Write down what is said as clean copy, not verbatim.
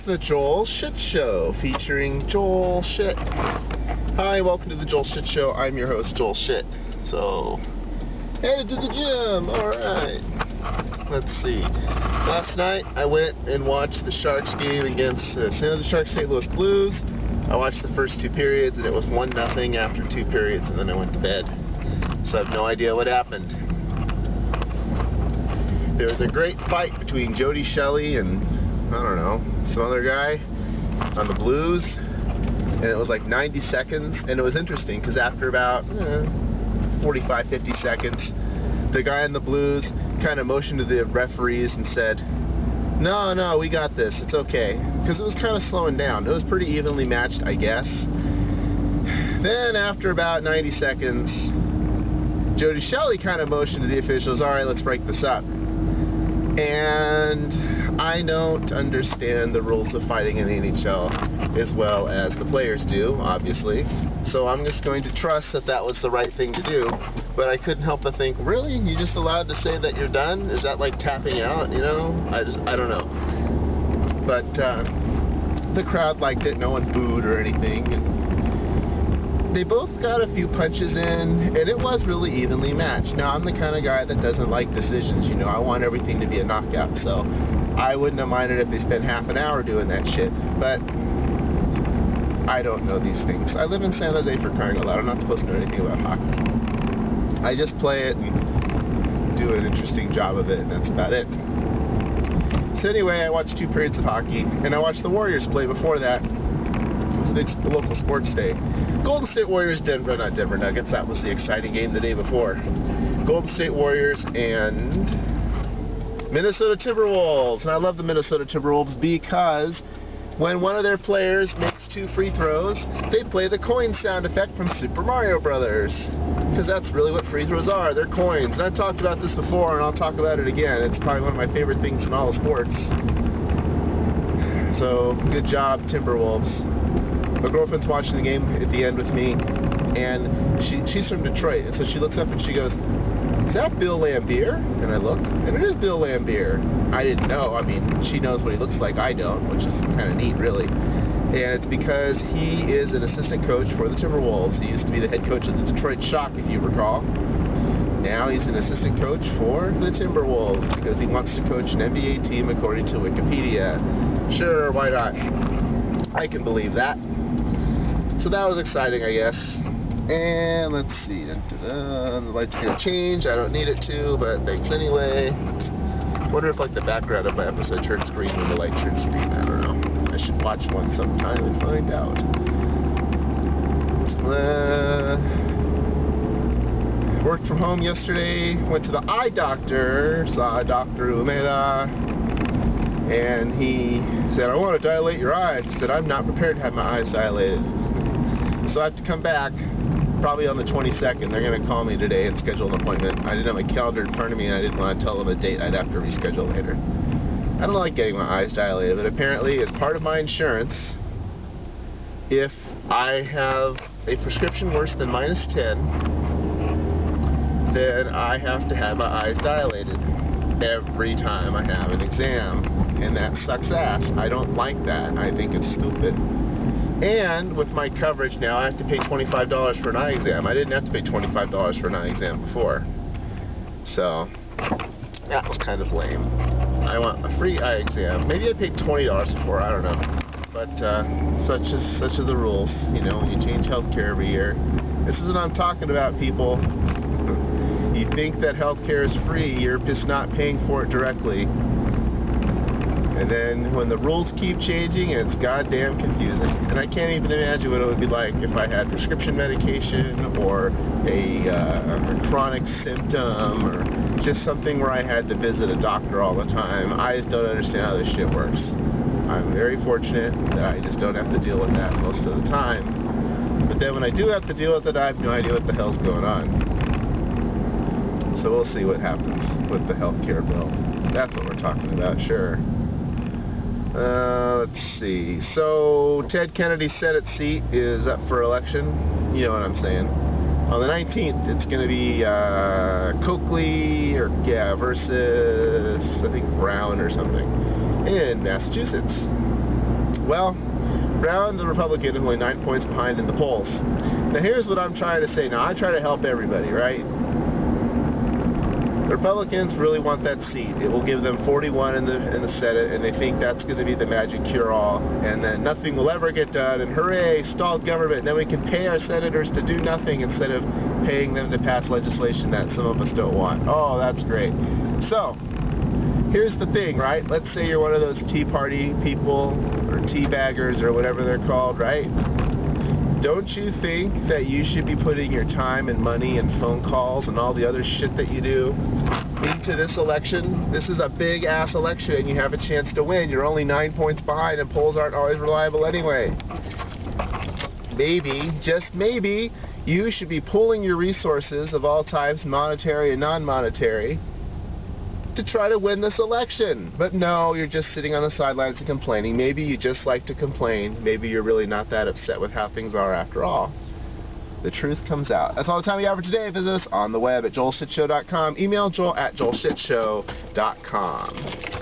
The Joel Shit Show, featuring Joel Shit. Hi, welcome to the Joel Shit Show. I'm your host, Joel Shit. So, headed to the gym. Alright. Let's see. Last night, I went and watched the Sharks game against San Jose Sharks St. Louis Blues. I watched the first two periods, and it was 1-0 after two periods, and then I went to bed. So I have no idea what happened. There was a great fight between Jody Shelley and, I don't know, some other guy on the Blues, and it was like 90 seconds, and it was interesting because after about 45-50 seconds, the guy in the Blues kind of motioned to the referees and said, no, we got this, it's okay, because it was kind of slowing down. It was pretty evenly matched, I guess. Then after about 90 seconds, Jody Shelley kind of motioned to the officials, alright, let's break this up. And I don't understand the rules of fighting in the NHL as well as the players do, obviously. So I'm just going to trust that that was the right thing to do. But I couldn't help but think, really? You just allowed to say that you're done? Is that like tapping out, you know? I don't know. But the crowd liked it. No one booed or anything. And they both got a few punches in, and it was really evenly matched. Now, I'm the kind of guy that doesn't like decisions, you know. I want everything to be a knockout, so I wouldn't have minded if they spent half an hour doing that shit. But I don't know these things. I live in San Jose, for crying out loud. I'm not supposed to know anything about hockey. I just play it and do an interesting job of it, and that's about it. So anyway, I watched 2 periods of hockey, and I watched the Warriors play before that. It was a big local sports day. Golden State Warriors, not Denver Nuggets. That was the exciting game the day before. Golden State Warriors and Minnesota Timberwolves. And I love the Minnesota Timberwolves because when one of their players makes 2 free throws, they play the coin sound effect from Super Mario Brothers. Because that's really what free throws are. They're coins. And I've talked about this before, and I'll talk about it again. It's probably one of my favorite things in all of sports. So, good job, Timberwolves. My girlfriend's watching the game at the end with me, and she's from Detroit, and so she looks up and she goes, "Is that Bill Laimbeer?" And I look, and it is Bill Laimbeer. I didn't know. I mean, she knows what he looks like. I don't, which is kind of neat, really. And it's because he is an assistant coach for the Timberwolves. He used to be the head coach of the Detroit Shock, if you recall. Now he's an assistant coach for the Timberwolves because he wants to coach an NBA team according to Wikipedia. Sure, why not? I can believe that. So that was exciting, I guess. And let's see. The light's gonna change. I don't need it to, but thanks anyway. Wonder if like the background of my episode turns green when the light turns green. I don't know. I should watch one sometime and find out. Worked from home yesterday. Went to the eye doctor. Saw Dr. Umeda. And he said, "I want to dilate your eyes." I said, "I'm not prepared to have my eyes dilated." So I have to come back probably on the 22nd. They're going to call me today and schedule an appointment. I didn't have my calendar in front of me, and I didn't want to tell them a date. I'd have to reschedule later. I don't like getting my eyes dilated, but apparently as part of my insurance, if I have a prescription worse than -10, then I have to have my eyes dilated every time I have an exam. And that sucks ass. I don't like that. I think it's stupid. And with my coverage now, I have to pay $25 for an eye exam. I didn't have to pay $25 for an eye exam before. So, that was kind of lame. I want a free eye exam. Maybe I paid $20 before, I don't know. But such are the rules, you know, when you change healthcare every year. This is what I'm talking about, people. You think that healthcare is free, you're just not paying for it directly. And then when the rules keep changing, it's goddamn confusing. And I can't even imagine what it would be like if I had prescription medication or a chronic symptom or just something where I had to visit a doctor all the time. I just don't understand how this shit works. I'm very fortunate that I just don't have to deal with that most of the time. But then when I do have to deal with it, I have no idea what the hell's going on. So we'll see what happens with the healthcare bill. That's what we're talking about, sure. Let's see. So, Ted Kennedy's Senate seat is up for election. You know what I'm saying. On the 19th, it's going to be Coakley versus, I think, Brown or something in Massachusetts. Well, Brown, the Republican, is only 9 points behind in the polls. Now here's what I'm trying to say. Now I try to help everybody, right? The Republicans really want that seat. It will give them 41 in the Senate, and they think that's going to be the magic cure-all, and then nothing will ever get done, and hooray, stalled government, and then we can pay our senators to do nothing instead of paying them to pass legislation that some of us don't want. Oh, that's great. So, here's the thing, right? Let's say you're one of those Tea Party people, or tea baggers, or whatever they're called, right? Don't you think that you should be putting your time and money and phone calls and all the other shit that you do into this election? This is a big-ass election, and you have a chance to win. You're only 9 points behind, and polls aren't always reliable anyway. Maybe, just maybe, you should be pooling your resources of all types, monetary and non-monetary, to try to win this election. But no, you're just sitting on the sidelines and complaining. Maybe you just like to complain. Maybe you're really not that upset with how things are after all. The truth comes out. That's all the time we have for today. Visit us on the web at joelshitshow.com. Email joel@joelshitshow.com.